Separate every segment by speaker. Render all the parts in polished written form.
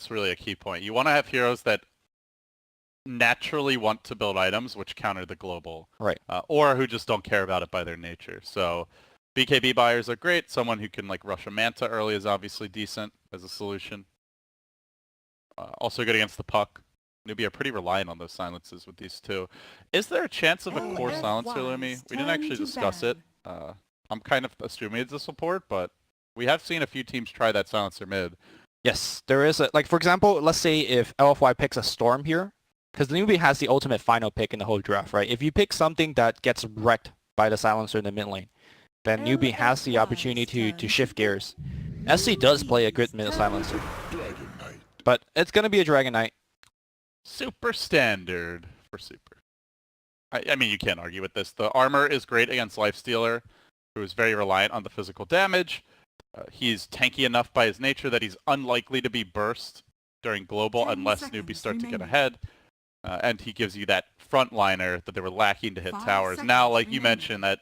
Speaker 1: It's really a key point. You want to have heroes that naturally want to build items which counter the global.
Speaker 2: Right.
Speaker 1: Or who just don't care about it by their nature. So BKB buyers are great. Someone who can like rush a Manta early is obviously decent as a solution. Also good against the puck. Newbee are pretty reliant on those silences with these two. Is there a chance of a core silencer, Lumi? We didn't actually discuss it. I'm kind of assuming it's a support, but we have seen a few teams try that silencer mid.
Speaker 2: Yes, there is a, like for example, let's say if LFY picks a Storm here, because Newbee has the ultimate final pick in the whole draft, right? If you pick something that gets wrecked by the silencer in the mid lane, then Newbee has the opportunity to shift gears. SC does play a good mid silencer, but it's going to be a Dragon Knight.
Speaker 1: Super standard for Super. I mean, you can't argue with this. The armor is great against Lifestealer, who is very reliant on the physical damage. He's tanky enough by his nature that he's unlikely to be burst during global unless Newbee start to get ahead. And he gives you that frontliner that they were lacking to hit towers. Now, like you mentioned, that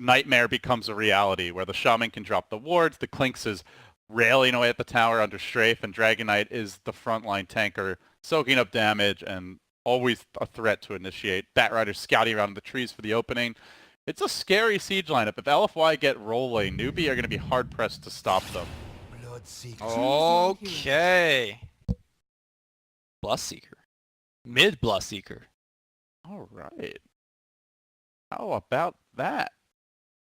Speaker 1: Nightmare becomes a reality where the Shaman can drop the wards, the Clinks is railing away at the tower under strafe, and Dragon Knight is the frontline tanker, soaking up damage and always a threat to initiate. Batrider scouting around the trees for the opening. It's a scary siege lineup. If LFY get rolling, Newbee are going to be hard-pressed to stop them.
Speaker 2: Okay. Bloodseeker. Mid Bloodseeker.
Speaker 1: All right. How about that?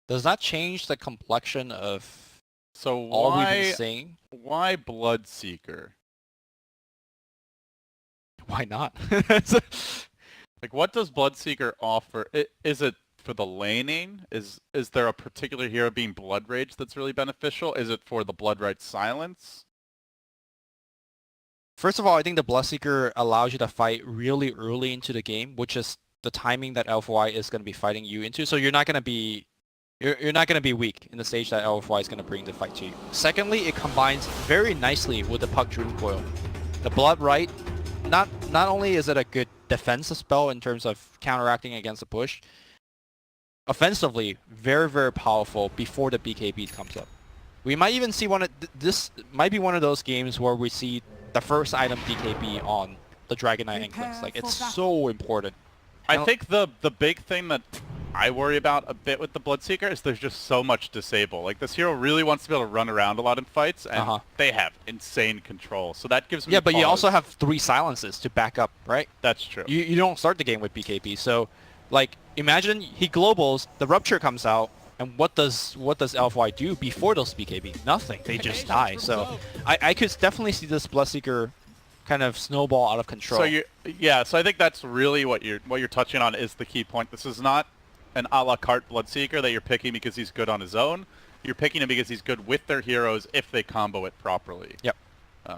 Speaker 2: Does that change the complexion of
Speaker 1: so
Speaker 2: all we've been saying?
Speaker 1: Why Bloodseeker?
Speaker 2: Why not?
Speaker 1: Like, what does Bloodseeker offer? Is it for the laning? Is there a particular hero being Blood Rage that's really beneficial? Is it for the Blood Right silence?
Speaker 2: First of all, I think the Bloodseeker allows you to fight really early into the game, which is the timing that LFY is going to be fighting you into. So you're not going to be weak in the stage that LFY is going to bring the fight to you. Secondly, it combines very nicely with the Puck Dream Coil. The Blood Right, not only is it a good defensive spell in terms of counteracting against the push, offensively, very, very powerful before the BKB comes up. We might even see this might be one of those games where we see the first item BKB on the Dragon Knight and Clinks. Like, it's so important.
Speaker 1: I think the big thing that I worry about a bit with the Bloodseeker is there's just so much disable. Like, this hero really wants to be able to run around a lot in fights, and they have insane control. So that gives me
Speaker 2: but you also have 3 silences to back up, right?
Speaker 1: That's true.
Speaker 2: You don't start the game with BKB. So, like, imagine he globals, the Rupture comes out, and what does LFY do before those BKB? Nothing. They just die. So I could definitely see this Bloodseeker kind of snowball out of control.
Speaker 1: So so I think that's really what you're touching on is the key point. This is not an a la carte Bloodseeker that you're picking because he's good on his own. You're picking him because he's good with their heroes if they combo it properly.
Speaker 2: Yep.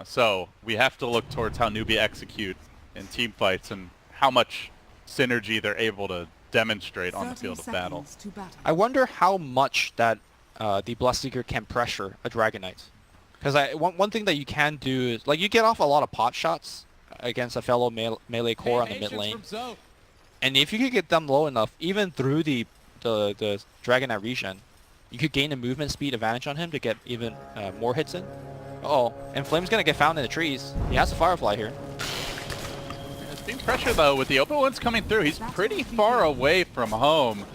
Speaker 1: So we have to look towards how Newbee execute in team fights and how much synergy they're able to demonstrate on the field of battle.
Speaker 2: I wonder how much that the Bloodseeker can pressure a Dragon Knight. Because one thing that you can do is, like, you get off a lot of pot shots against a fellow melee core on the mid lane. And if you could get them low enough, even through the Dragon Knight regen, you could gain a movement speed advantage on him to get even more hits in. Uh-oh, and Flame's going to get found in the trees. He has a Firefly here.
Speaker 1: It's being pressured, though, with the open ones coming through. He's pretty far away from home.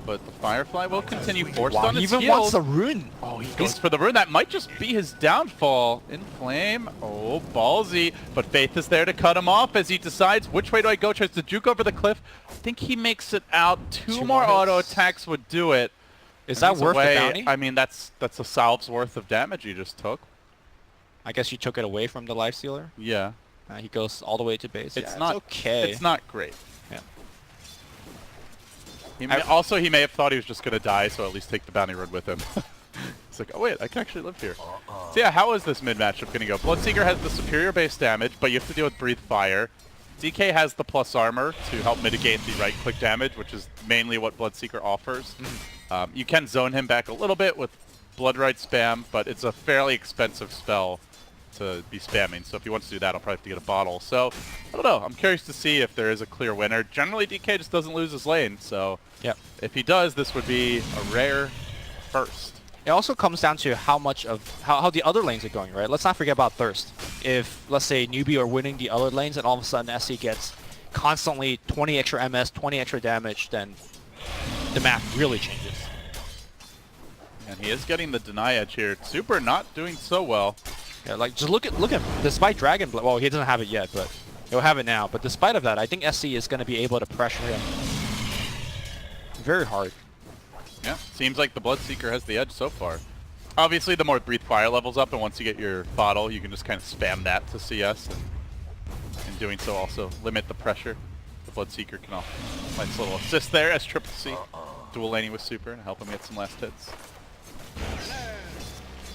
Speaker 1: But the Firefly will continue forced on his
Speaker 2: He even wants the rune.
Speaker 1: Oh, he goes for the rune. That might just be his downfall. In Flame. Oh, ballsy. But Faith is there to cut him off as he decides which way do I go. Tries to juke over the cliff. I think he makes it out. Two more auto attacks would do it.
Speaker 2: Is that worth the bounty?
Speaker 1: I mean, that's a salve's worth of damage he just took.
Speaker 2: I guess you took it away from the Lifestealer?
Speaker 1: Yeah.
Speaker 2: He goes all the way to base.
Speaker 1: It's
Speaker 2: not okay.
Speaker 1: It's not great.
Speaker 2: Yeah.
Speaker 1: He may have thought he was just going to die, so at least take the bounty run with him. It's like, oh wait, I can actually live here. So yeah, how is this mid matchup going to go? Bloodseeker has the superior base damage, but you have to deal with Breathe Fire. DK has the plus armor to help mitigate the right-click damage, which is mainly what Bloodseeker offers. You can zone him back a little bit with Blood Right spam, but it's a fairly expensive spell to be spamming, so if he wants to do that, I'll probably have to get a bottle. So, I don't know. I'm curious to see if there is a clear winner. Generally, DK just doesn't lose his lane, so if he does, this would be a rare first.
Speaker 2: It also comes down to how much of how the other lanes are going, right? Let's not forget about Thirst. if let's say Newbee are winning the other lanes and all of a sudden SC gets constantly 20 extra MS, 20 extra damage, then the map really changes.
Speaker 1: And he is getting the deny edge here. Super not doing so well.
Speaker 2: Yeah, like just look at him. Despite Dragon Blade, well, he doesn't have it yet, but he'll have it now. But despite of that, I think SC is going to be able to pressure him very hard.
Speaker 1: Yeah, seems like the Bloodseeker has the edge so far. Obviously, the more Breathe Fire levels up, and once you get your bottle, you can just kind of spam that to CS, and in doing so also limit the pressure. The Bloodseeker can offer a nice little assist there as Triple C dual laning with Super and help him get some last hits.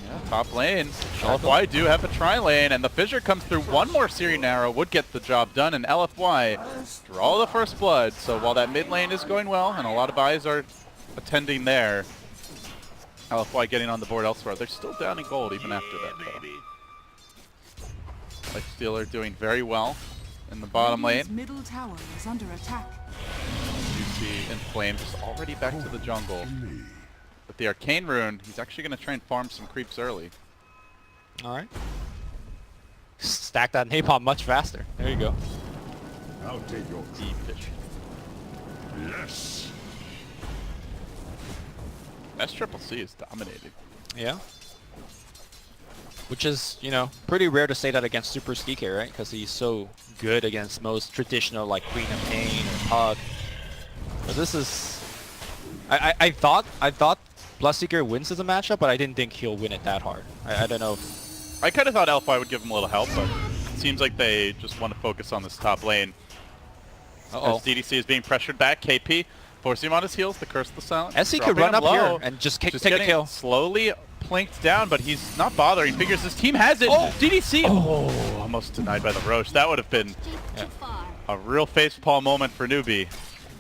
Speaker 1: Yeah, top lane. LFY do have a tri-lane, and the Fissure comes through. One more Syrian Arrow would get the job done, and LFY draw the first blood. So while that mid lane is going well, and a lot of buys are attending there, LFY getting on the board elsewhere. They're still down in gold even after that, though. Lifestealer doing very well in the bottom lane.
Speaker 3: Middle tower is under attack.
Speaker 1: You see Inflame just already back to the jungle. With the Arcane Rune, he's actually going to try and farm some creeps early.
Speaker 2: All right. Stack that napalm much faster. There you go.
Speaker 4: I'll take your
Speaker 1: Deep fish.
Speaker 4: yes.
Speaker 1: Triple C is dominating.
Speaker 2: Yeah. Which is, you know, pretty rare to say that against Super SDK, right? Because he's so good against most traditional, like Queen of Pain or Pug. But this is... I thought Bloodseeker wins as a matchup, but I didn't think he'll win it that hard. I don't know.
Speaker 1: I kind of thought LFY would give him a little help, but it seems like they just want to focus on this top lane.
Speaker 2: Uh-oh.
Speaker 1: As DDC is being pressured back, KP forcing him on his heels, the Curse of the Silent.
Speaker 2: SC could run up here and just take a kill.
Speaker 1: Slowly plinked down, but he's not bothering. Figures his team has it.
Speaker 2: Oh.
Speaker 1: DDC! Oh, almost denied by the Roche. That would have been a real facepalm moment for Newbee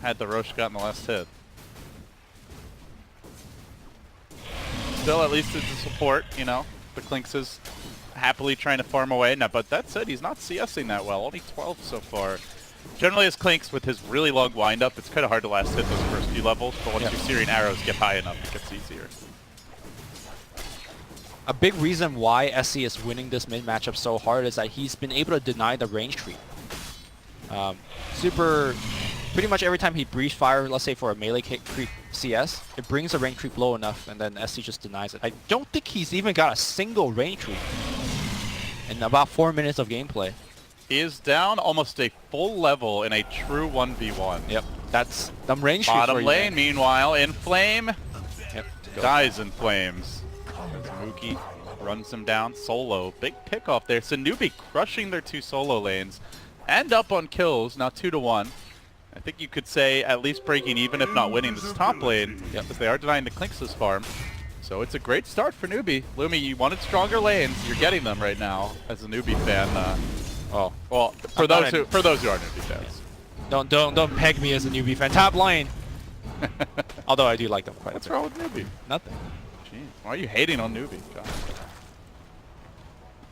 Speaker 1: had the Roche gotten the last hit. Still, at least it's a support, you know. The Clinks is happily trying to farm away. Now, but that said, he's not CSing that well. Only 12 so far. Generally, as Clinks, with his really long wind-up, it's kind of hard to last hit those first few levels, but once your Syrian arrows get high enough, it gets easier.
Speaker 2: A big reason why SC is winning this mid matchup so hard is that he's been able to deny the range creep. Super, pretty much every time he breathes fire, let's say for a melee creep CS, it brings the range creep low enough, and then SC just denies it. I don't think he's even got a single range creep in about 4 minutes of gameplay.
Speaker 1: He is down almost a full level in a true 1v1.
Speaker 2: Yep, that's them range creeps.
Speaker 1: Bottom lane, meanwhile, Inflame
Speaker 2: Yep,
Speaker 1: dies in flames. As Mookie runs him down solo. Big pick off there. So Newbee crushing their two solo lanes and up on kills, now 2-1. I think you could say at least breaking even, if not winning this top lane, because they are denying the Clinks' farm. So it's a great start for Newbee. Lumi, you wanted stronger lanes. You're getting them right now as a Newbee fan. Well, for those who are Newbee fans.
Speaker 2: Don't peg me as a Newbee fan. Top lane. Although I do like them quite
Speaker 1: What's
Speaker 2: a bit.
Speaker 1: wrong with Newbee?
Speaker 2: Nothing.
Speaker 1: Jeez, why are you hating on Newbee? God.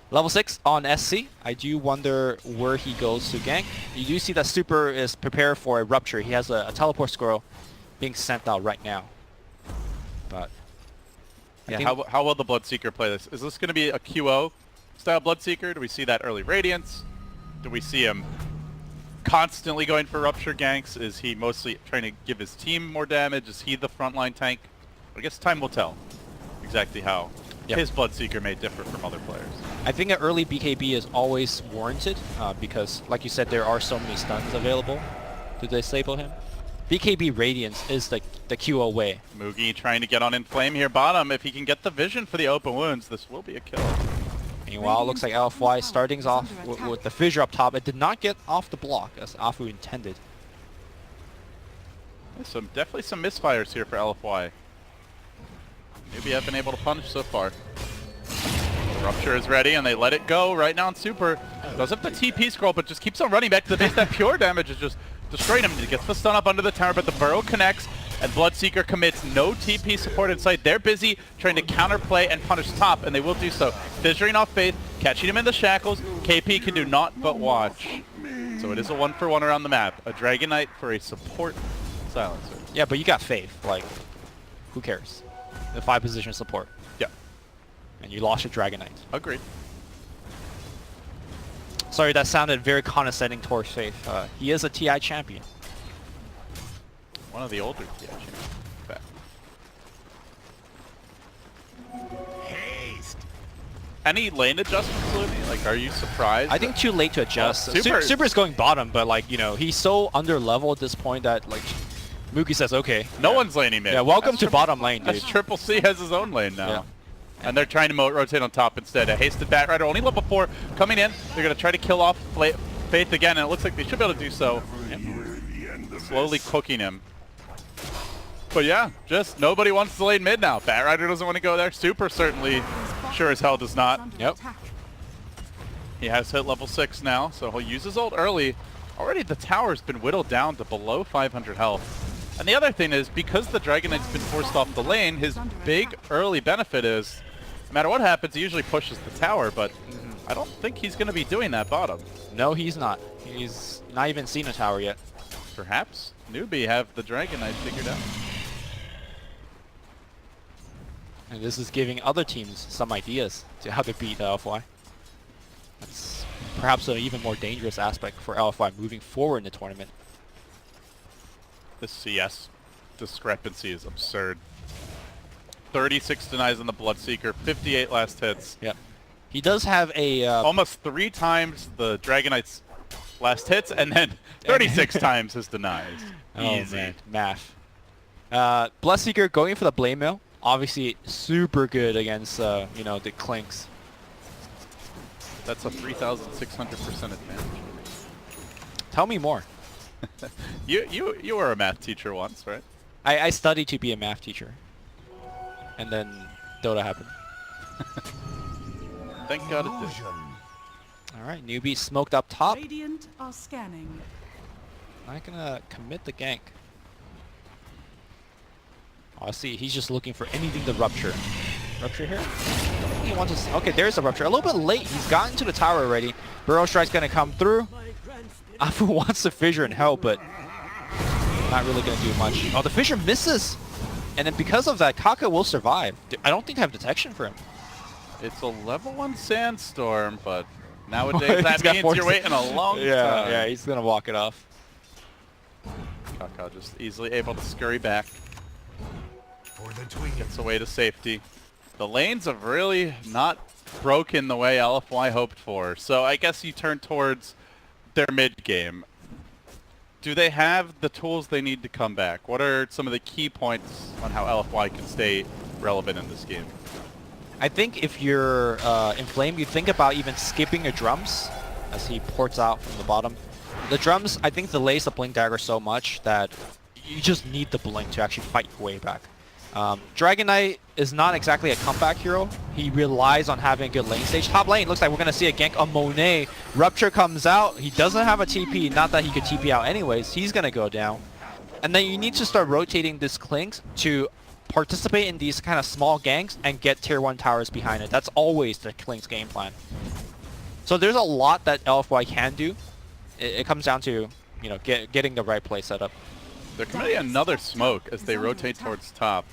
Speaker 2: Level 6 on SC. I do wonder where he goes to gank. You do see that Super is prepared for a rupture. He has a teleport squirrel being sent out right now. But
Speaker 1: yeah, how will the Bloodseeker play this? Is this going to be a QO style Bloodseeker? Do we see that early Radiance? Do we see him constantly going for rupture ganks? Is he mostly trying to give his team more damage? Is he the frontline tank? I guess time will tell exactly how his Bloodseeker may differ from other players.
Speaker 2: I think an early BKB is always warranted because, like you said, there are so many stuns available to disable him. BKB Radiance is the QO way.
Speaker 1: Moogie trying to get on Inflame here bottom. If he can get the vision for the open wounds, this will be a kill.
Speaker 2: Meanwhile, it looks like LFY starting off with the Fissure up top. It did not get off the block as Afu intended.
Speaker 1: There's definitely some misfires here for LFY. Newbee have been able to punish so far. The Rupture is ready, and they let it go right now on Super. Does have the TP scroll, but just keeps on running back to the base. That pure damage is just destroying him. He gets the stun up under the tower, but the burrow connects, and Bloodseeker commits no TP support in sight. They're busy trying to counterplay and punish top, and they will do so. Fissuring off Faith, catching him in the shackles. KP can do naught but watch. So it is a 1-for-1 around the map. A Dragon Knight for a support silencer.
Speaker 2: Yeah, but you got Faith. Like, who cares? The 5 position support.
Speaker 1: Yeah.
Speaker 2: And you lost your Dragon Knight.
Speaker 1: Agreed.
Speaker 2: Sorry, that sounded very condescending towards Faith. He is a TI champion.
Speaker 1: One of the older TI champions. in fact.
Speaker 4: Haste.
Speaker 1: Any lane adjustments, Looney? Like, are you surprised?
Speaker 2: I think too late to adjust.
Speaker 1: Super-
Speaker 2: Super's going bottom, but like, you know, he's so under level at this point that like Mookie says, okay.
Speaker 1: no one's laning mid.
Speaker 2: Yeah, welcome to
Speaker 1: That's
Speaker 2: bottom lane, dude.
Speaker 1: Triple C has his own lane now.
Speaker 2: Yeah.
Speaker 1: And they're trying to rotate on top instead. A hasted Bat Rider, only level 4, coming in. They're going to try to kill off Faith again, and it looks like they should be able to do so. Slowly cooking him. But yeah, just nobody wants to lane mid now. Bat Rider doesn't want to go there. Super certainly sure as hell does not.
Speaker 2: Yep.
Speaker 1: He has hit level 6 now, so he'll use his ult early. Already the tower's been whittled down to below 500 health. And the other thing is, because the Dragon Knight's been forced off the lane, his big early benefit is, no matter what happens, he usually pushes the tower, but I don't think he's going to be doing that bottom.
Speaker 2: No, he's not. He's not even seen a tower yet.
Speaker 1: Perhaps Newbee have the Dragon Knight figured out.
Speaker 2: And this is giving other teams some ideas to how to beat LFY. That's perhaps an even more dangerous aspect for LFY moving forward in the tournament.
Speaker 1: The CS discrepancy is absurd. 36 denies on the Bloodseeker, 58 last hits.
Speaker 2: Yep. He does have a...
Speaker 1: Almost 3 times the Dragon Knight's last hits, and then 36 times his denies. Easy.
Speaker 2: Man. Math. Bloodseeker going for the blade mail. Obviously super good against, you know, the Clinks.
Speaker 1: That's a 3,600% advantage.
Speaker 2: Tell me more.
Speaker 1: You were a math teacher once, right?
Speaker 2: I studied to be a math teacher. And then Dota happened.
Speaker 1: Thank God it did.
Speaker 2: Alright, Newbee smoked up top.
Speaker 3: Radiant are scanning.
Speaker 2: Not gonna commit the gank. Oh, I see, he's just looking for anything to rupture. Rupture here? He wants to... Okay, there's a rupture. A little bit late. He's gotten to the tower already. Burrow Strike's gonna come through. Afu wants the fissure and help, but not really gonna do much. Oh, the fissure misses! And then because of that, Kaka will survive. I don't think I have detection for him.
Speaker 1: It's a level 1 sandstorm, but nowadays that
Speaker 2: He's got
Speaker 1: means you're waiting a long time.
Speaker 2: Yeah, he's gonna walk it off.
Speaker 1: Kaka just easily able to scurry back.
Speaker 4: For the twin.
Speaker 1: Gets away to safety. The lanes have really not broken the way LFY hoped for, so I guess you turn towards their mid game. Do they have the tools they need to come back? What are some of the key points on how LFY can stay relevant in this game?
Speaker 2: I think if you're Inflame, you think about even skipping your drums as he ports out from the bottom. The drums, I think, delays the Blink Dagger so much that you just need the Blink to actually fight your way back. Dragon Knight is not exactly a comeback hero. He relies on having a good lane stage. Top lane, looks like we're going to see a gank on Monet. Rupture comes out. He doesn't have a TP. Not that he could TP out anyways. He's going to go down. And then you need to start rotating this Clinks to participate in these kind of small ganks and get tier 1 towers behind it. That's always the Clinks game plan. So there's a lot that LFY can do. It comes down to, you know, getting the right play set up.
Speaker 1: They're committing another smoke as they rotate towards top.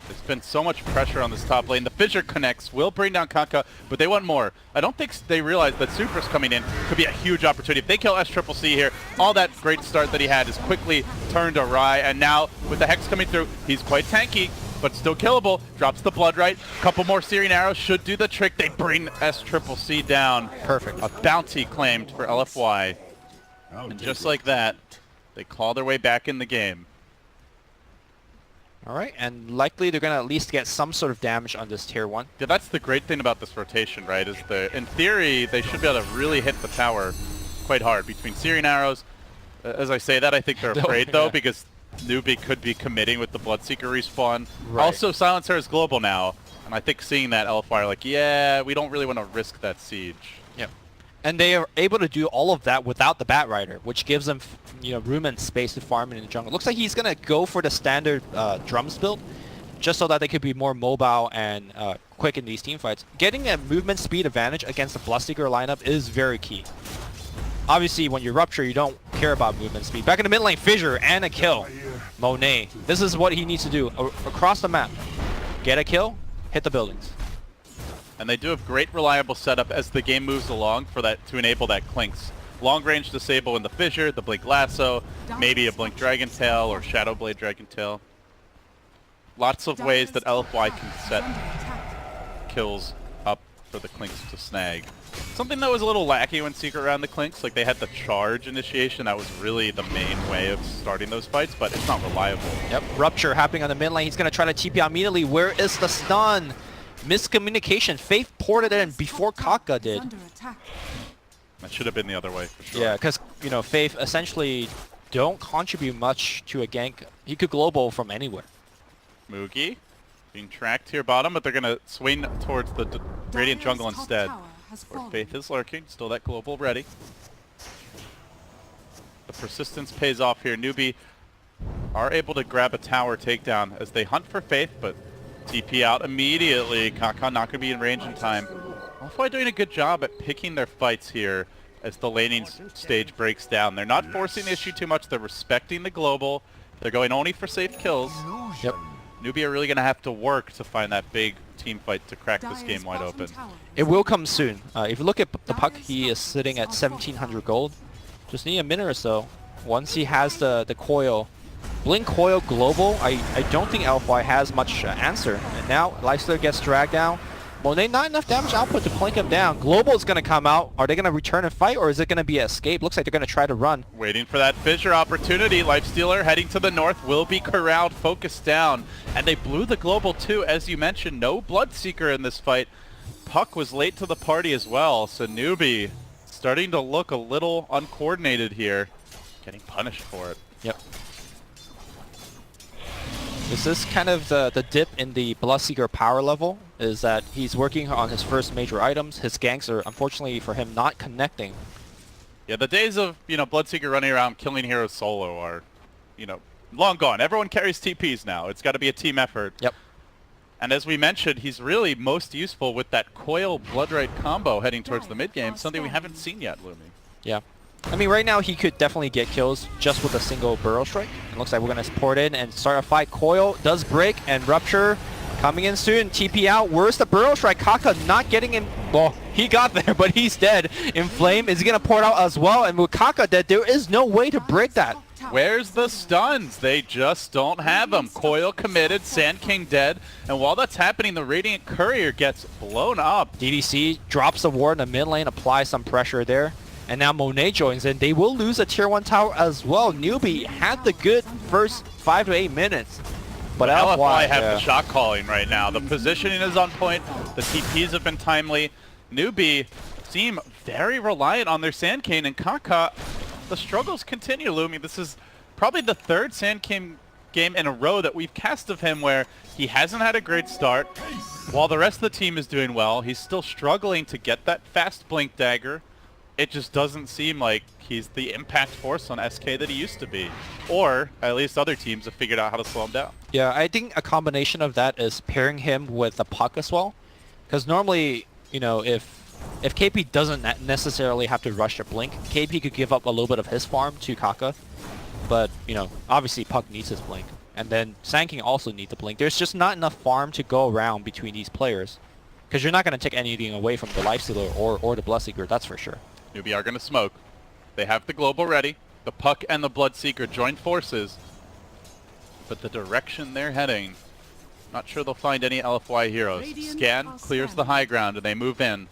Speaker 1: There's been so much pressure on this top lane. The fissure connects, will bring down Kaka, but they want more. I don't think they realize that Supra's coming in could be a huge opportunity. If they kill SCCC here, all that great start that he had is quickly turned awry, and now with the Hex coming through, he's quite tanky, but still killable. Drops the Blood Right. Couple more Searing Arrows should do the trick. They bring SCCC down.
Speaker 2: Perfect.
Speaker 1: A bounty claimed for LFY. And just like that, they claw their way back in the game.
Speaker 2: All right, and likely they're going to at least get some sort of damage on this tier 1.
Speaker 1: Yeah, that's the great thing about this rotation, right? Is in theory, they should be able to really hit the tower quite hard between Searing Arrows. As I say that, I think they're afraid, though, because Newbee could be committing with the Bloodseeker respawn.
Speaker 2: Right.
Speaker 1: Also, Silencer is global now, and I think seeing that LFY are like, yeah, we don't really want to risk that siege.
Speaker 2: Yep. And they are able to do all of that without the Bat Rider, which gives them, you know, room and space to farm in the jungle. Looks like he's going to go for the standard drums build, just so that they could be more mobile and quick in these team fights. Getting a movement speed advantage against the Bloodseeker lineup is very key. Obviously, when you Rupture, you don't care about movement speed. Back in the mid lane, Fissure and a kill. Monet. This is what he needs to do across the map. Get a kill, hit the buildings.
Speaker 1: And they do have great reliable setup as the game moves along for that to enable that Clink's long range disable in the Fissure, the Blink Lasso, maybe a Blink Dragon Tail or Shadow Blade Dragon Tail. Lots of ways that LFY can set kills up for the Clinks to snag. Something that was a little lackey when Secret ran the Clinks, like they had the charge initiation, that was really the main way of starting those fights, but it's not reliable.
Speaker 2: Yep, Rupture happening on the mid lane. He's going to try to TP out immediately. Where is the stun? Miscommunication. Faith ported it in before Kaka did.
Speaker 1: That should have been the other way, for sure.
Speaker 2: Yeah, because, you know, Faith essentially don't contribute much to a gank. He could global from anywhere.
Speaker 1: Moogie being tracked here bottom, but they're going to swing towards the Radiant jungle instead. Where Faith is lurking, still that global ready. The persistence pays off here. Newbee are able to grab a tower takedown as they hunt for Faith, but TP out immediately. Kaka not going to be in range in time. LFY doing a good job at picking their fights here as the laning stage breaks down. They're not forcing the issue too much. They're respecting the global. They're going only for safe kills.
Speaker 2: Yep.
Speaker 1: Newbee are really going to have to work to find that big team fight to crack this game wide open.
Speaker 2: It will come soon. If you look at the Puck, he is sitting at 1,700 gold. Just need a minute or so. Once he has the coil, Blink Coil Global, I don't think LFY has much answer. And now Lifestealer gets dragged down. Monet, not enough damage output to plink him down. Global is going to come out. Are they going to return and fight, or is it going to be an escape? Looks like they're going to try to run.
Speaker 1: Waiting for that Fissure opportunity. Lifestealer heading to the north will be corralled, focused down. And they blew the global too, as you mentioned. No Bloodseeker in this fight. Puck was late to the party as well, so Newbee starting to look a little uncoordinated here. Getting punished for it.
Speaker 2: Yep. This is kind of the dip in the Bloodseeker power level, is that he's working on his first major items. His ganks are, unfortunately for him, not connecting.
Speaker 1: Yeah, the days of, Bloodseeker running around killing heroes solo are, long gone. Everyone carries TPs now. It's got to be a team effort.
Speaker 2: Yep.
Speaker 1: And as we mentioned, he's really most useful with that Coil Bloodright combo heading towards the mid game, something we haven't seen yet, Lumi.
Speaker 2: Yeah. I mean, right now he could definitely get kills just with a single Burrow Strike. It looks like we're going to port in and start a fight. Coil does break, and Rupture coming in soon. TP out. Where's the Burrow Strike? Kaka not getting in. Well, he got there, but he's dead. Inflame is going to port out as well, and with Kaka dead, there is no way to break that.
Speaker 1: Where's the stuns? They just don't have them. Coil committed, Sand King dead, and while that's happening, the Radiant Courier gets blown up.
Speaker 2: DDC drops the ward in the mid lane, applies some pressure there. And now Monet joins in. They will lose a tier 1 tower as well. Newbee had the good first 5 to 8 minutes. But
Speaker 1: LFY have the shot calling right now. The positioning is on point. The TPs have been timely. Newbee seem very reliant on their Sand King, and Kaka, the struggles continue, Lumi. This is probably the third Sand King game in a row that we've cast of him where he hasn't had a great start. While the rest of the team is doing well, he's still struggling to get that fast blink dagger. It just doesn't seem like he's the impact force on SK that he used to be. Or at least other teams have figured out how to slow him down.
Speaker 2: Yeah, I think a combination of that is pairing him with the Puck as well. Because normally, if KP doesn't necessarily have to rush a blink, KP could give up a little bit of his farm to Kaka. But, obviously Puck needs his blink. And then Sand King also needs the blink. There's just not enough farm to go around between these players. Because you're not going to take anything away from the Lifestealer or the Bloodseeker, that's for sure.
Speaker 1: Newbee are going to smoke. They have the global ready. The Puck and the Bloodseeker join forces. But the direction they're heading, not sure they'll find any LFY heroes. Scan clears the high ground and they move in.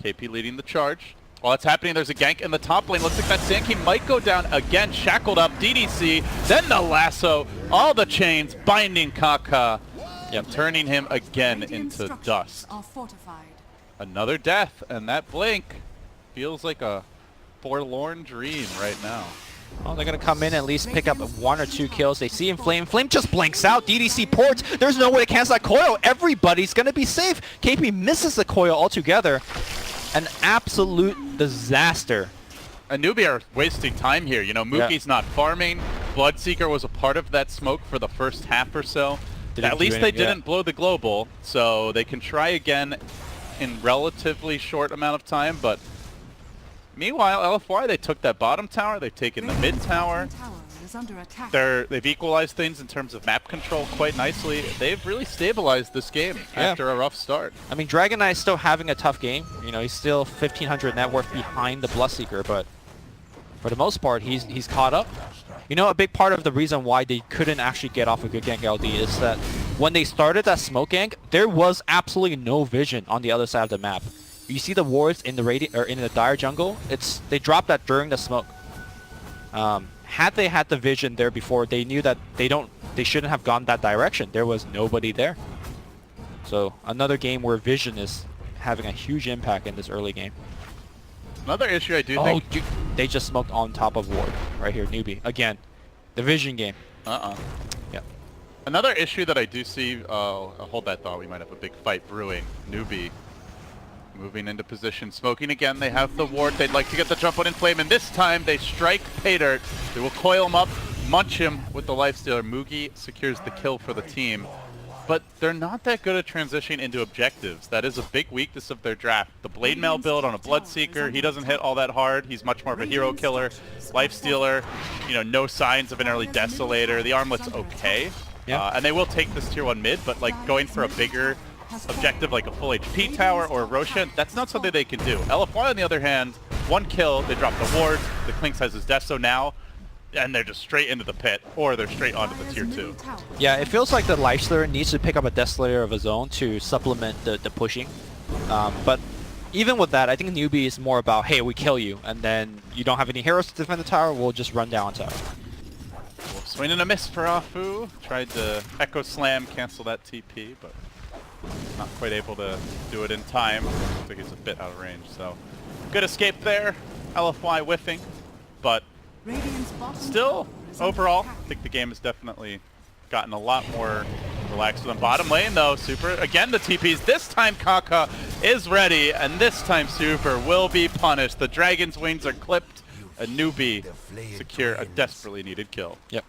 Speaker 1: KP leading the charge. While it's happening, there's a gank in the top lane. Looks like that Sand King might go down again. Shackled up, DDC, then the lasso. All the chains binding Kaka. Yep, turning him again into dust. Another death, and that blink feels like a forlorn dream right now.
Speaker 2: Oh, they're going to come in and at least pick up 1 or 2 kills. They see Inflame. Flame just blinks out. DDC ports. There's no way to cancel that coil. Everybody's going to be safe. KP misses the coil altogether. An absolute disaster.
Speaker 1: And Newbee are wasting time here. Mookie's not farming. Bloodseeker was a part of that smoke for the first half or so. At least they didn't blow the global, so they can try again in relatively short amount of time, but meanwhile, LFY, they took that bottom tower, they've taken the mid tower.
Speaker 3: is under attack.
Speaker 1: They've equalized things in terms of map control quite nicely. They've really stabilized this game after a rough start.
Speaker 2: I mean, Dragon Knight is still having a tough game. You know, he's still 1,500 net worth behind the Bloodseeker, but for the most part, he's caught up. You know, a big part of the reason why they couldn't actually get off a good gank LD is that when they started that smoke gank, there was absolutely no vision on the other side of the map. You see the wards in the in the dire jungle. They dropped that during the smoke. Had they had the vision there before, they knew that they shouldn't have gone that direction. There was nobody there. So another game where vision is having a huge impact in this early game.
Speaker 1: Another issue I do think...
Speaker 2: Dude, they just smoked on top of ward right here, Newbee. Again, the vision game. Yeah.
Speaker 1: Another issue that I do see, hold that thought, we might have a big fight brewing. Newbee moving into position, smoking again. They have the ward. They'd like to get the jump on Inflame, and this time they strike Paydirt. They will coil him up, munch him with the Lifestealer. Mugi secures the kill for the team. But they're not that good at transitioning into objectives. That is a big weakness of their draft. The Blade Mail build on a Bloodseeker, he doesn't hit all that hard. He's much more of a hero killer. Lifestealer, you know, no signs of an early Desolator. The armlet's okay.
Speaker 2: Yeah.
Speaker 1: And they will take this tier 1 mid, but like going for a bigger objective like a full HP tower or a Roshan, that's not something they can do. LFY on the other hand, 1 kill, they drop the wards, the Klinx has his Deso now, and they're just straight into the pit, or they're straight onto the tier 2.
Speaker 2: Yeah, it feels like the Lifestealer needs to pick up a Desolator of his own to supplement the pushing. But even with that, I think Newbee is more about, hey, we kill you, and then you don't have any heroes to defend the tower, we'll just run down tower.
Speaker 1: Swing and a miss for Afu. Tried to Echo Slam, cancel that TP, but not quite able to do it in time. Looks like he's a bit out of range, so good escape there. LFY whiffing, but still, overall, I think the game has definitely gotten a lot more relaxed with them. Bottom lane, though, Super, again, the TPs. This time, Kaka is ready, and this time, Super will be punished. The Dragon's wings are clipped. A Newbee secure a desperately needed kill.
Speaker 2: Yep.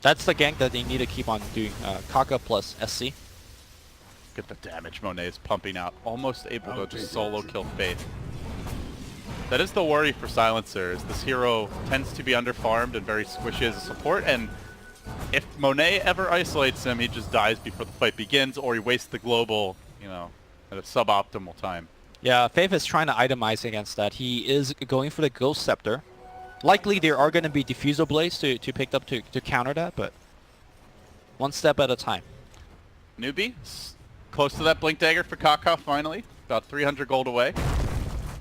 Speaker 2: That's the gank that they need to keep on doing. Kaka plus SC.
Speaker 1: Get the damage Monet is pumping out. Almost able to just solo kill Faith. That is the worry for Silencer, is this hero tends to be underfarmed and very squishy as a support, and if Monet ever isolates him, he just dies before the fight begins, or he wastes the global, you know, at a suboptimal time.
Speaker 2: Yeah, Faith is trying to itemize against that. He is going for the Ghost Scepter. Likely there are going to be Diffusal Blades to pick up to counter that, but one step at a time.
Speaker 1: Newbee, close to that Blink Dagger for Kaka finally. About 300 gold away.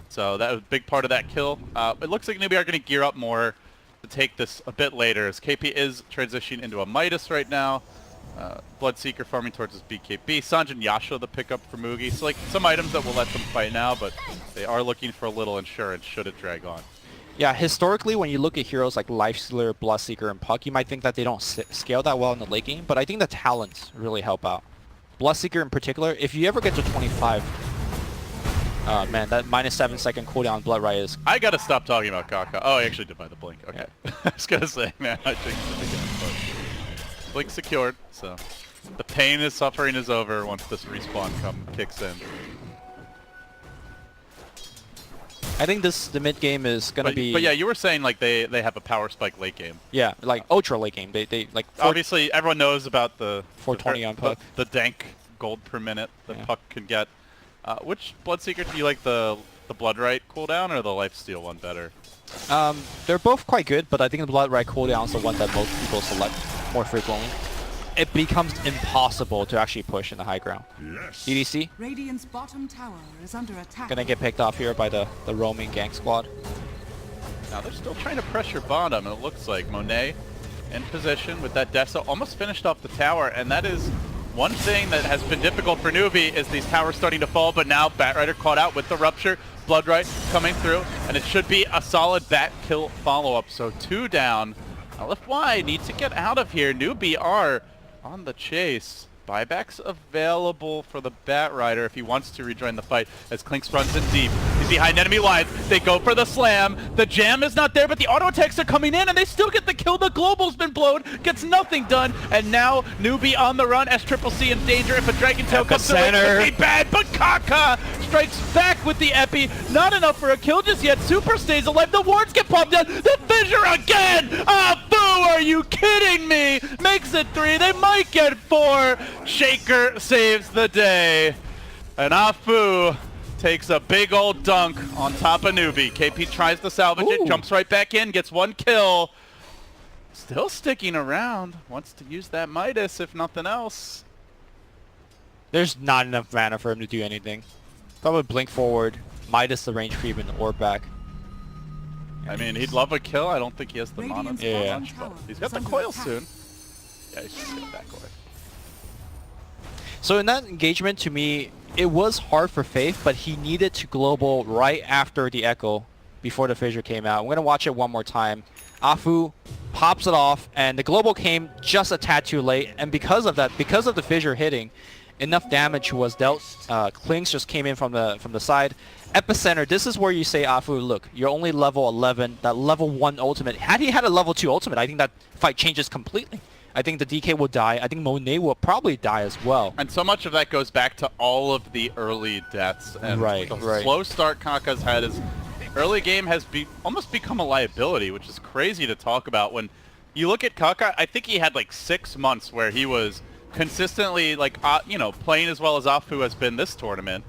Speaker 1: So that was a big part of that kill. It looks like Newbee are going to gear up more to take this a bit later, as KP is transitioning into a Midas right now. Bloodseeker farming towards his BKB. Sanjin Yasha the pickup for Mugi. So like some items that will let them fight now, but they are looking for a little insurance should it drag on.
Speaker 2: Yeah, historically, when you look at heroes like Lifestealer, Bloodseeker, and Puck, you might think that they don't scale that well in the late game, but I think the talents really help out. Bloodseeker in particular, if you ever get to 25, man, that -7 second cooldown Blood Riot is...
Speaker 1: I gotta stop talking about Kaka. Oh, I actually did buy the Blink. Okay. Yeah. I was gonna say, man, I think it again, but Blink secured, so the pain and suffering is over once this respawn kicks in.
Speaker 2: I think the mid game is gonna be.
Speaker 1: But yeah, you were saying like they have a power spike late game.
Speaker 2: Yeah, like ultra late game. They like.
Speaker 1: Obviously, everyone knows about the
Speaker 2: 420 on Puck.
Speaker 1: The dank gold per minute that Puck can get. Which Bloodseeker do you like, the Blood Right cooldown or the Lifesteal one better?
Speaker 2: They're both quite good, but I think the Blood Right cooldown is the one that most people select more frequently. It becomes impossible to actually push in the high ground. Yes. EDC.
Speaker 3: Radiant's bottom tower is under attack.
Speaker 2: Gonna get picked off here by the roaming gank squad.
Speaker 1: Now they're still trying to pressure bottom, and it looks like Monet in position with that Deso almost finished off the tower, and that is one thing that has been difficult for Newbee is these towers starting to fall, but now Batrider caught out with the Rupture, Bloodright coming through, and it should be a solid Bat kill follow-up. So 2 down. LFY needs to get out of here. Newbee are on the chase. Buybacks available for the Batrider if he wants to rejoin the fight as Klinx runs in deep. He's behind enemy lines. They go for the slam. The jam is not there, but the auto attacks are coming in and they still get the kill. The global's been blown, gets nothing done, and now Newbee on the run. SCCC in danger. If a Dragon Tail comes through, it could be bad, but Kaka strikes back with the Epi. Not enough for a kill just yet. Super stays alive. The wards get popped down. The fissure again! Boom! are you kidding me? Makes it 3, they might get 4. Shaker saves the day. And Afu takes a big old dunk on top of Newbee. KP tries to salvage it, jumps right back in, gets 1 kill. Still sticking around, wants to use that Midas if nothing else.
Speaker 2: There's not enough mana for him to do anything. Probably blink forward, Midas the range creep and orb back.
Speaker 1: I mean, he'd love a kill. I don't think he has the mana.
Speaker 3: Radiant's
Speaker 2: Yeah.
Speaker 3: bottom tower
Speaker 1: He's got
Speaker 3: is
Speaker 1: the
Speaker 3: under
Speaker 1: coil
Speaker 3: attack.
Speaker 1: soon. Yeah, he's just gonna back away.
Speaker 2: So in that engagement, to me, it was hard for Faith, but he needed to global right after the Echo, before the Fissure came out. I'm going to watch it one more time. Afu pops it off, and the global came just a tad too late, and because of that, because of the Fissure hitting, enough damage was dealt. Klings just came in from the side. Epicenter, this is where you say, Afu, look, you're only level 11, that level 1 ultimate. Had he had a level 2 ultimate, I think that fight changes completely. I think the DK will die. I think Monet will probably die as well.
Speaker 1: And so much of that goes back to all of the early deaths. And
Speaker 2: Right,
Speaker 1: the
Speaker 2: right.
Speaker 1: slow start Kaka's had is early game has almost become a liability, which is crazy to talk about. When you look at Kaka, I think he had like 6 months where he was consistently like, playing as well as Afu has been this tournament.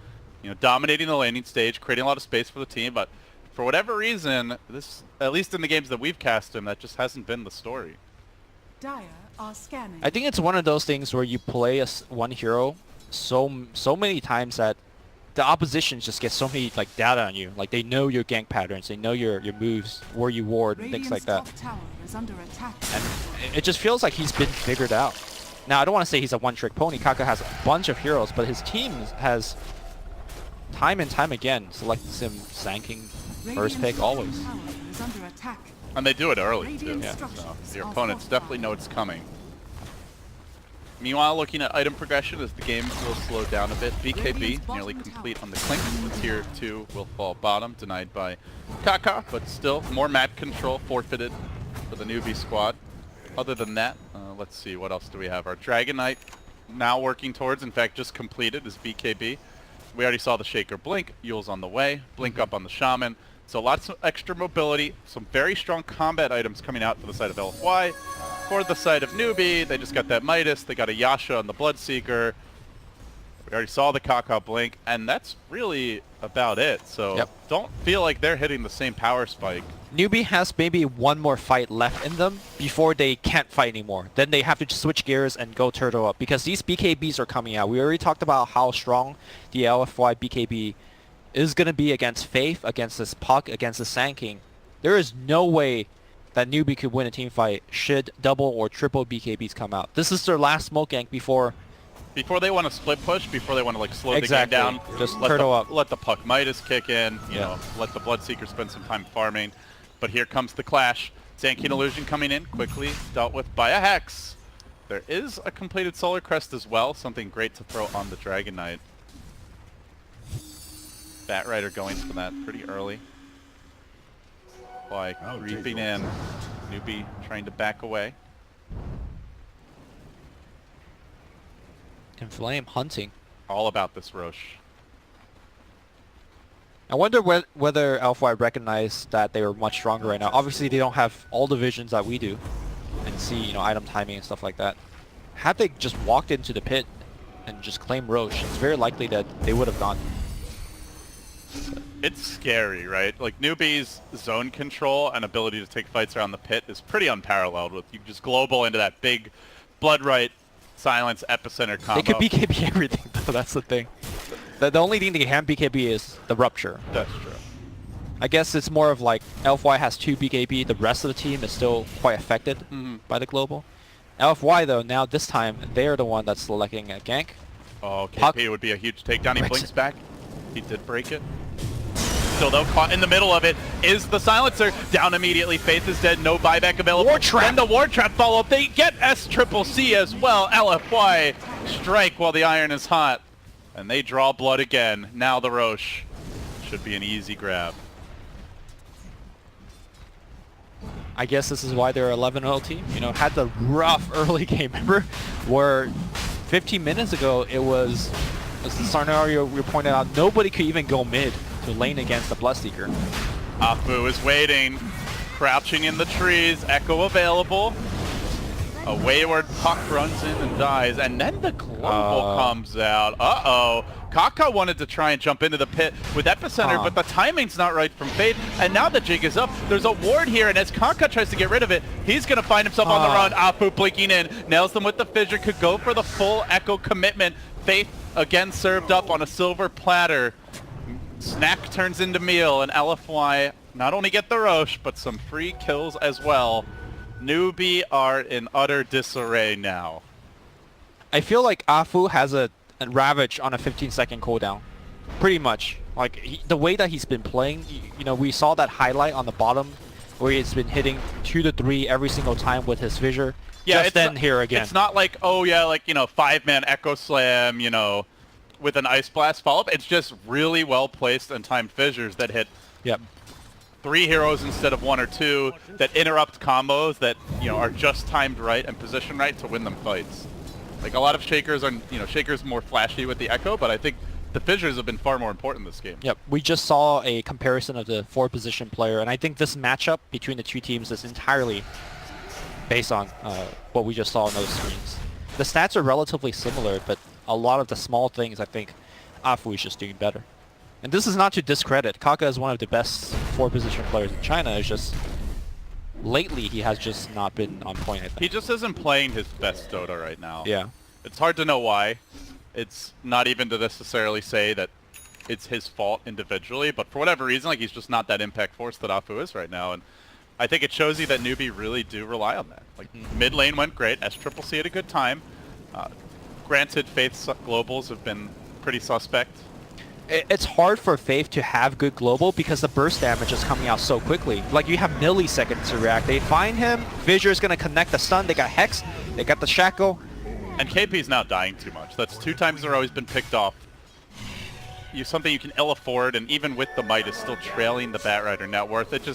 Speaker 1: Dominating the landing stage, creating a lot of space for the team, but for whatever reason, this, at least in the games that we've cast him, that just hasn't been the story.
Speaker 3: Dire are scanning.
Speaker 2: I think it's one of those things where you play one hero so many times that the opposition just gets so many like data on you. Like they know your gank patterns, they know your moves, where you ward, and things like that.
Speaker 3: Top tower is under attack.
Speaker 2: And it just feels like he's been figured out. Now I don't want to say he's a one-trick pony. Kaka has a bunch of heroes, but his team has time and time again selected him Zanking first pick always.
Speaker 3: Tower is under attack.
Speaker 1: And they do it early, too.
Speaker 3: Radiant
Speaker 1: So
Speaker 3: structures
Speaker 1: your
Speaker 3: are
Speaker 1: opponents definitely know it's coming. Meanwhile, looking at item progression as the game will slow down a bit. BKB nearly complete on the Clink. The tier 2 will fall bottom, denied by Kaka, but still more map control forfeited for the Newbee squad. Other than that, let's see, what else do we have? Our Dragon Knight now working towards, in fact, just completed is BKB. We already saw the Shaker blink. Yule's on the way. Blink up on the Shaman. So lots of extra mobility. Some very strong combat items coming out for the side of LFY. For the side of Newbee, they just got that Midas. They got a Yasha on the Bloodseeker. We already saw the Kaka blink. And that's really about it. So don't feel like they're hitting the same power spike.
Speaker 2: Newbee has maybe one more fight left in them before they can't fight anymore. Then they have to just switch gears and go turtle up because these BKBs are coming out. We already talked about how strong the LFY BKB is going to be against Faith, against this Puck, against the Sand King. There is no way that Newbee could win a team fight should double or triple BKBs come out. This is their last smoke gank before
Speaker 1: they want to split push, before they want to like slow
Speaker 2: Exactly.
Speaker 1: the game down.
Speaker 2: Just
Speaker 1: let
Speaker 2: turtle up.
Speaker 1: Let the Puck Midas kick in, you
Speaker 2: Yeah.
Speaker 1: know, let the Bloodseeker spend some time farming. But here comes the clash. Zankin Illusion coming in quickly, dealt with by a Hex. There is a completed Solar Crest as well, something great to throw on the Dragon Knight. Bat Rider going for that pretty early. By creeping in. Newbee trying to back away.
Speaker 2: Inflame hunting.
Speaker 1: All about this Roche.
Speaker 2: I wonder whether Alpha recognized that they were much stronger right now. Obviously, they don't have all the visions that we do, and see item timing and stuff like that. Had they just walked into the pit and just claimed Roche, it's very likely that they would have gone.
Speaker 1: It's scary, right? Like Newbee's zone control and ability to take fights around the pit is pretty unparalleled. With you just global into that big Bloodright Silence Epicenter combo.
Speaker 2: They could BKB everything, though. That's the thing. The only thing they can BKB is the Rupture.
Speaker 1: That's true.
Speaker 2: I guess it's more of like LFY has 2 BKB, the rest of the team is still quite affected by the global. LFY though, now this time, they're the one that's selecting a gank.
Speaker 1: Oh, KP
Speaker 2: Puck
Speaker 1: would be a huge takedown. He
Speaker 2: breaks
Speaker 1: blinks
Speaker 2: it.
Speaker 1: back. He did break it. Still though, caught in the middle of it is the Silencer. Down immediately. Faith is dead. No buyback available.
Speaker 2: War Trap.
Speaker 1: Then the War Trap follow-up. They get SCCC as well. LFY strike while the iron is hot. And they draw blood again. Now the Roche should be an easy grab.
Speaker 2: I guess this is why they're 11-0 team. Had the rough early game. Remember where 15 minutes ago it was, as the scenario we pointed out, nobody could even go mid to lane against the Bloodseeker.
Speaker 1: Afu is waiting. crouching in the trees, Echo available. A wayward puck runs in and dies, and then the global comes out. Uh-oh. Kaka wanted to try and jump into the pit with Epicenter, but the timing's not right from Fade, and now the jig is up. There's a ward here, and as Kaka tries to get rid of it, he's going to find himself on the run. Afu blinking in, nails them with the fissure, could go for the full Echo commitment. Faith again served up on a silver platter. Snack turns into meal, and LFY not only get the Roche, but some free kills as well. Newbee are in utter disarray now.
Speaker 2: I feel like Afu has a Ravage on a 15-second cooldown. Pretty much. Like, the way that he's been playing, you know, we saw that highlight on the bottom where he's been hitting 2 to 3 every single time with his fissure.
Speaker 1: Yeah,
Speaker 2: just then here again.
Speaker 1: It's not like, oh yeah, like, you know, 5-man Echo Slam, you know, with an Ice Blast follow-up. It's just really well-placed and timed fissures that hit 3 heroes instead of 1 or 2, that interrupt combos that, you know, are just timed right and positioned right to win them fights. Like, a lot of Shakers are, you know, Shakers more flashy with the Echo, but I think the fissures have been far more important this game.
Speaker 2: Yep, we just saw a comparison of the 4-position player, and I think this matchup between the two teams is entirely based on what we just saw in those screens. The stats are relatively similar, but a lot of the small things, I think, Afu is just doing better. And this is not to discredit. Kaka is one of the best 4-position players in China. It's just lately he has just not been on point, I think.
Speaker 1: He just isn't playing his best Dota right now.
Speaker 2: Yeah.
Speaker 1: It's hard to know why. It's not even to necessarily say that it's his fault individually, but for whatever reason, like, he's just not that impact force that Afu is right now. And I think it shows you that Newbee really do rely on that. Like, mid lane went great. SCCC had a good time. Granted, Faith's globals have been pretty suspect.
Speaker 2: It's hard for Faith to have good global because the burst damage is coming out so quickly. Like, you have milliseconds to react. They find him, Fissure is going to connect the stun, they got Hex, they got the Shackle.
Speaker 1: And KP's now dying too much. That's 2 times in a row he's been picked off. Something you can ill afford, and even with the Might is still trailing the Batrider net worth. It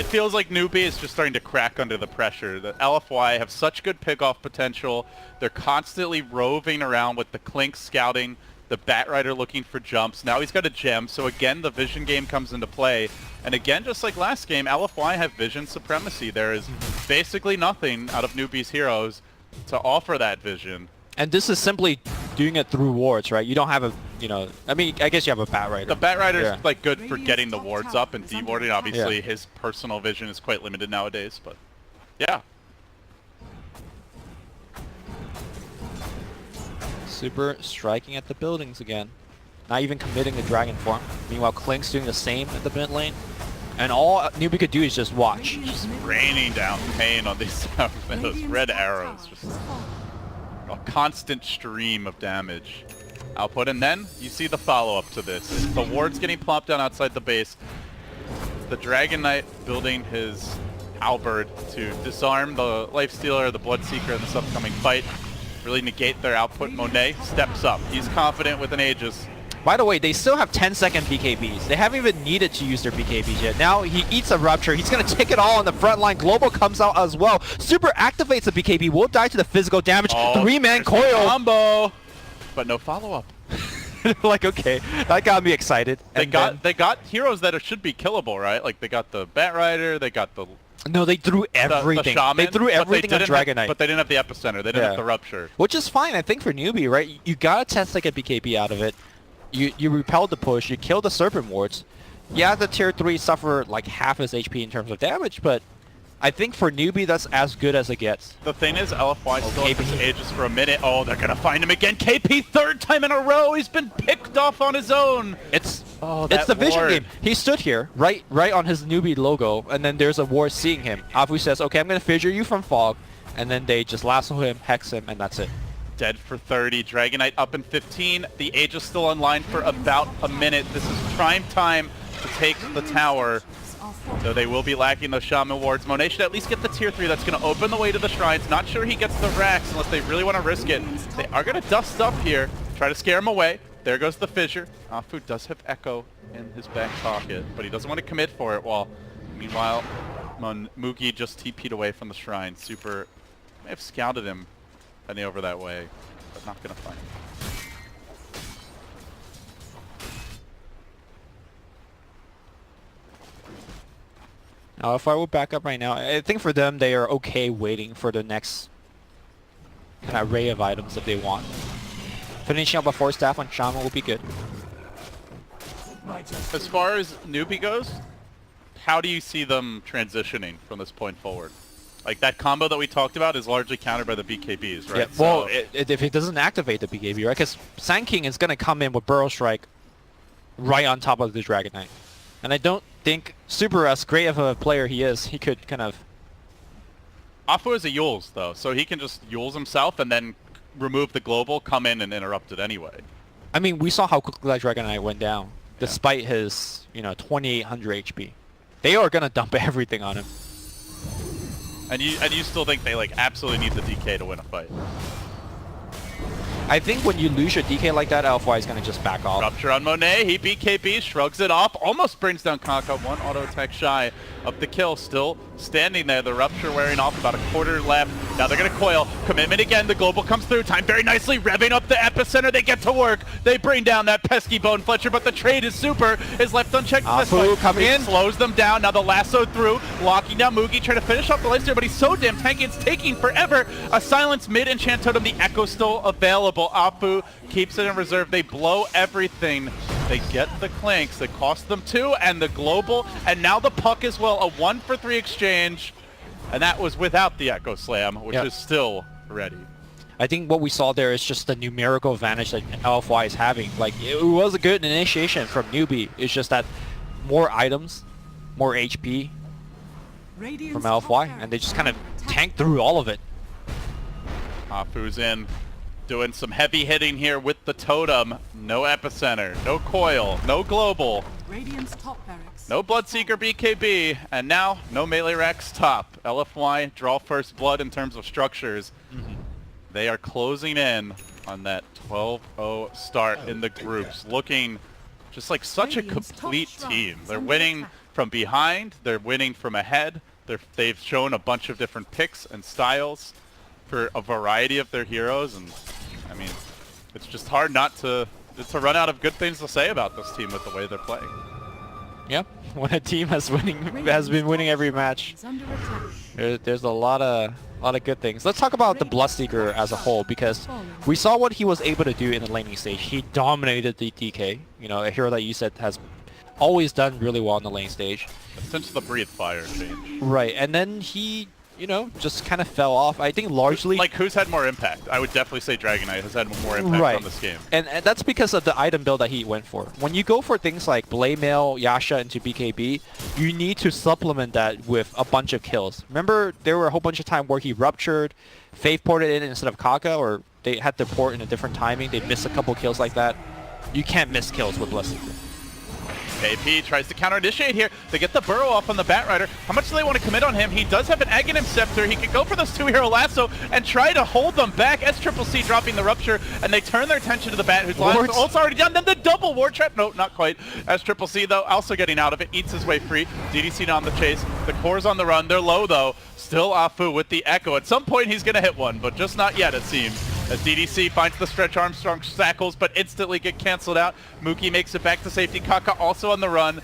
Speaker 1: feels like Newbee is just starting to crack under the pressure. The LFY have such good pick-off potential. They're constantly roving around with the Clink scouting, the Batrider looking for jumps. Now he's got a gem, so again the vision game comes into play. And again, just like last game, LFY have vision supremacy. There is basically nothing out of Newbee's heroes to offer that vision.
Speaker 2: And this is simply doing it through wards, right? You don't have a, you know, I mean, I guess you have a Batrider.
Speaker 1: The Batrider's like good for getting the wards up and dewarding. Obviously, his personal vision is quite limited nowadays, but yeah.
Speaker 2: Super striking at the buildings again. Not even committing the Dragon form. Meanwhile, Klink's doing the same at the mid lane. And all Newbee could do is just watch.
Speaker 1: Just raining down pain on these those red arrows. Just a constant stream of damage output. And then you see the follow-up to this. The ward's getting plopped down outside the base. The Dragon Knight building his halberd to disarm the Lifestealer, the Bloodseeker in this upcoming fight. Really negate their output. Monet steps up. He's confident with an Aegis.
Speaker 2: By the way, they still have 10-second BKBs. They haven't even needed to use their BKBs yet. Now he eats a Rupture. He's going to take it all on the front line. Global comes out as well. Super activates the BKB. Will die to the physical damage. 3-man coil.
Speaker 1: Combo, but no follow-up.
Speaker 2: Like, okay, that got me excited.
Speaker 1: They got heroes that should be killable, right? Like, they got the Batrider, they got the...
Speaker 2: No, they threw everything.
Speaker 1: The Shaman,
Speaker 2: they threw everything on Dragon Knight.
Speaker 1: But they didn't have the Epicenter. They didn't have the Rupture.
Speaker 2: Which is fine, I think, for Newbee, right? You got a 10-second BKB out of it. You repelled the push. You killed the Serpent Wards. Yeah, the tier 3 suffer like half his HP in terms of damage, but I think for Newbee, that's as good as it gets.
Speaker 1: The thing is, LFY still has Aegis for a minute. Oh, they're going to find him again. KP, 3rd time in a row. He's been picked off on his own.
Speaker 2: It's the vision game. He stood here, right on his Newbee logo, and then there's a ward seeing him. Afu says, okay, I'm going to fissure you from Fog, and then they just lasso him, hex him, and that's it.
Speaker 1: Dead for 30. Dragon Knight up in 15. The Aegis still online for about a minute. This is prime time to take the tower. So they will be lacking those Shaman wards. Monet should at least get the tier 3. That's going to open the way to the shrines. Not sure he gets the racks unless they really want to risk it. They are going to dust up here. Try to scare him away. There goes the fissure. Afu does have Echo in his back pocket, but he doesn't want to commit for it. While meanwhile, Mugi just TP'd away from the shrine. Super may have scouted him heading over that way, but not going to find him.
Speaker 2: If I would back up right now, I think for them, they are okay waiting for the next kind of array of items that they want. Finishing up a 4-staff on Shaman will be good.
Speaker 1: As far as Newbee goes, how do you see them transitioning from this point forward? Like, that combo that we talked about is largely countered by the BKBs, right?
Speaker 2: Yeah, well, if it doesn't activate the BKB, right? Because Sand King is going to come in with Burrow Strike right on top of the Dragon Knight. And I don't think Super, as great of a player he is, he could kind of...
Speaker 1: Afu is a Yules, though, so he can just Yules himself and then remove the global, come in and interrupt it anyway.
Speaker 2: I mean, we saw how quickly that Dragon Knight went down, despite his, 2,800 HP. They are going to dump everything on him.
Speaker 1: And you still think they like absolutely need the DK to win a fight?
Speaker 2: I think when you lose your DK like that, LFY is going to just back off.
Speaker 1: Rupture on Monet, he BKB, shrugs it off, almost brings down Kaka, one auto attack shy of the kill, still standing there, the Rupture wearing off, about a quarter left. Now they're going to coil, commitment again, the global comes through, time very nicely, revving up the epicenter, they get to work, they bring down that pesky Bone Fletcher, but the trade is super, is left unchecked.
Speaker 2: Afu coming in.
Speaker 1: Slows them down, now the lasso through, locking down Mugi, trying to finish off the lifesteal, but he's so damn tanky, it's taking forever. A silence mid enchant totem, the Echo still available. Afu keeps it in reserve, they blow everything. They get the clanks, that cost them 2, and the global, and now the puck as well, a 1-for-3 exchange, and that was without the Echo Slam, which is still ready.
Speaker 2: I think what we saw there is just the numerical advantage that LFY is having. Like, it was a good initiation from Newbee. It's just that more items, more HP from LFY, and they just kind of tanked through all of it.
Speaker 1: Afu's in, doing some heavy hitting here with the totem. No epicenter, no coil, no global,
Speaker 3: Radiant's top barracks.
Speaker 1: no Bloodseeker BKB, and now no melee Rex top. LFY draw first blood in terms of structures. They are closing in on that 12-0 start in the groups, looking just like such a complete team. They're winning from behind, they're winning from ahead, they've shown a bunch of different picks and styles for a variety of their heroes, and I mean, it's just hard not to run out of good things to say about this team with the way they're playing.
Speaker 2: Yep, when a team has been winning every match,
Speaker 3: Is under attack.
Speaker 2: there's a lot of good things. Let's talk about the Bloodseeker as a whole, because we saw what he was able to do in the laning stage. He dominated the DK, a hero that you said has always done really well in the lane stage.
Speaker 1: Since the Breathe Fire change.
Speaker 2: Right, and then he, just kind of fell off. I think largely...
Speaker 1: Like, who's had more impact? I would definitely say Dragon Knight has had more impact on this game.
Speaker 2: And that's because of the item build that he went for. When you go for things like Blade Mail, Yasha into BKB, you need to supplement that with a bunch of kills. Remember, there were a whole bunch of times where he Ruptured, Faith ported in instead of Kaka, or they had to port in a different timing. They missed a couple kills like that. You can't miss kills with Bloodseeker.
Speaker 1: AP tries to counter-initiate here. They get the burrow off on the Batrider. How much do they want to commit on him? He does have an Aghanim Scepter. He could go for this 2-hero lasso and try to hold them back. SCCC dropping the Rupture, and they turn their attention to the Bat, whose last ult's already done. Then the double Ward Trap. No, not quite. SCCC, though, also getting out of it. Eats his way free. DDC on the chase. The core's on the run. They're low, though. Still Afu with the Echo. At some point, he's going to hit one, but just not yet, it seems. As DDC finds the Stretch Armstrong shackles, but instantly get canceled out. Mookie makes it back to safety. Kaka also on the run.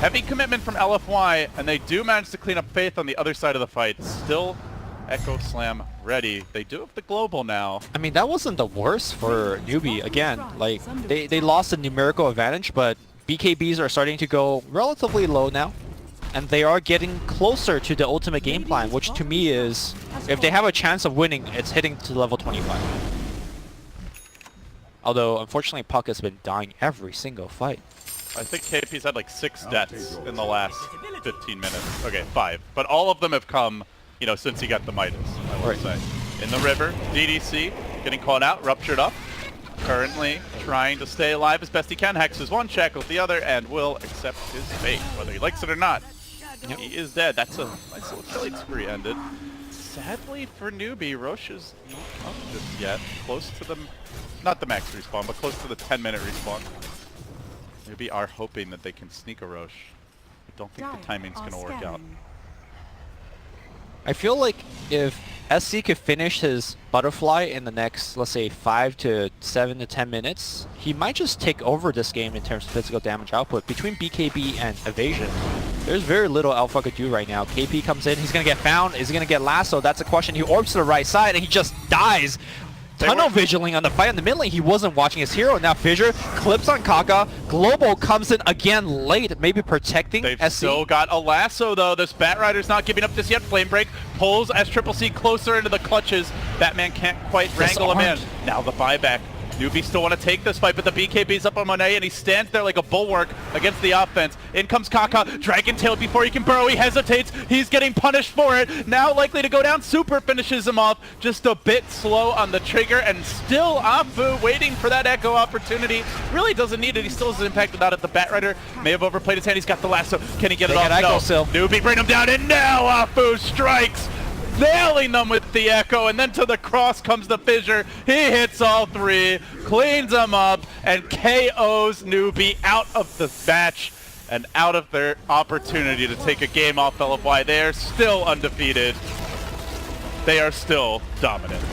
Speaker 1: Heavy commitment from LFY, and they do manage to clean up Faith on the other side of the fight. Still Echo Slam ready. They do have the global now.
Speaker 2: I mean, that wasn't the worst for Newbee. Again, like, they lost the numerical advantage, but BKBs are starting to go relatively low now. And they are getting closer to the ultimate game plan, which to me is, if they have a chance of winning, it's hitting to level 25. Although, unfortunately, Puck has been dying every single fight.
Speaker 1: I think KP's had like 6 deaths in the last 15 minutes. Okay, 5. But all of them have come, since he got the Midas, I would say. In the river, DDC getting caught out, ruptured up. Currently trying to stay alive as best he can. Hexes one, shackles the other, and will accept his fate, whether he likes it or not. Yep. He is dead. That's a nice little killing spree ended. Sadly for Newbee, Roche is not up just yet. Close to the, not the max respawn, but close to the 10-minute respawn. Newbee are hoping that they can sneak a Roche. I don't think the timing's going to work out.
Speaker 2: I feel like if SC could finish his Butterfly in the next, let's say, 5 to 7 to 10 minutes, he might just take over this game in terms of physical damage output. Between BKB and Evasion, There's very little Alpha could do right now. KP comes in, he's gonna get found, is he gonna get lasso? That's a question. He orbs to the right side and he just dies. Tunnel vigiling on the fight in the mid lane. He wasn't watching his hero. Now Fissure clips on Kaka. Global comes in again late, maybe protecting
Speaker 1: They've
Speaker 2: SC.
Speaker 1: still got a lasso though. This Batrider's not giving up this yet. Flame Break pulls SCCC closer into the clutches. Batman can't quite wrangle him in. Now the buyback. Newbee still want to take this fight, but the BKB's up on Monet, and he stands there like a bulwark against the offense. In comes Kaka, Dragon Tail before he can burrow. He hesitates. He's getting punished for it. Now likely to go down. Super finishes him off. Just a bit slow on the trigger, and still Afu waiting for that echo opportunity. Really doesn't need it. He still is impacted out at the Batrider. May have overplayed his hand. He's got the lasso. Can he get it off? No. Newbee bring him down, and now Afu strikes. Nailing them with the echo, and then to the cross comes the Fissure. He hits all three, cleans them up, and KOs Newbee out of the match and out of their opportunity to take a game off LFY. They are still undefeated. They are still dominant.